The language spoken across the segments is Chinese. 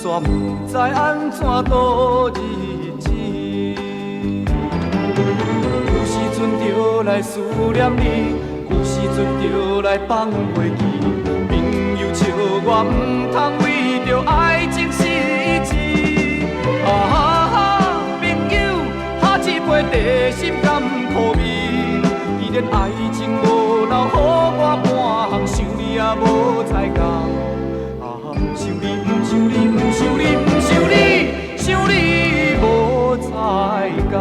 煞不知安怎度日子。有时阵就来思念你，有时阵就来放袂记。朋友笑我唔通为着爱情死志。朋友哈一杯地心甘苦味，既然爱情无留，予我半项想你也无才讲。想你，不想你，不想你，不想你，想你无才讲。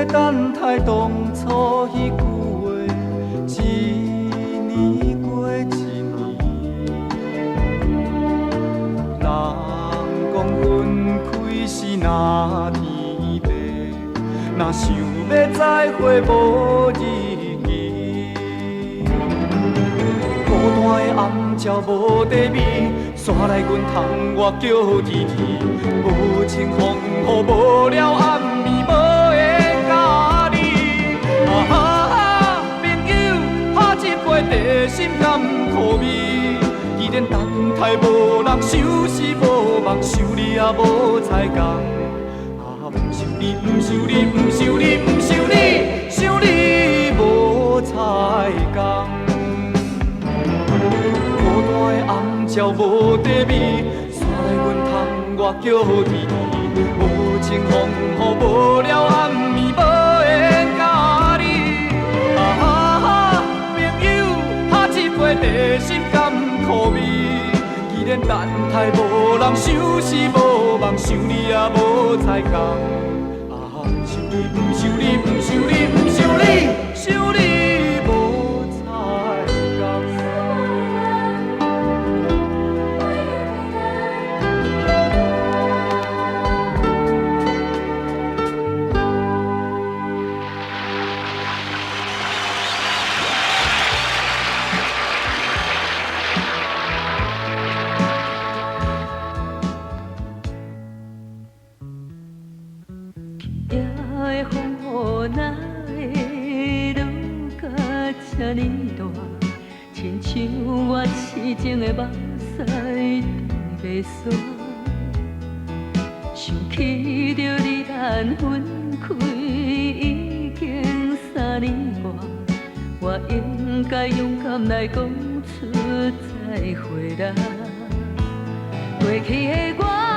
等待当初迄句话，一年过一年。人讲分开是那天白，若想要再会无日期。孤单的暗鸟无地味，山内阮窗外叫啼啼。无情风雨无了暗暝无。地心甘苦味，既然等待无人收拾，无梦想你也无才讲。不想你，不想你，不想你，不想你，想你无才讲。孤单的暗鸟无地味，山内阮窗外叫啼啼。无情风雨无了暗暝无缘甲你。地心甘苦味，既然等待无人收拾，无梦想你也无才讲。不想你，不想你，不想你，不想你，想你无才讲。亲像我痴情的目屎袂煞，想起着你咱分开已经3年外，我应该勇敢来讲出再会啦。过去的我。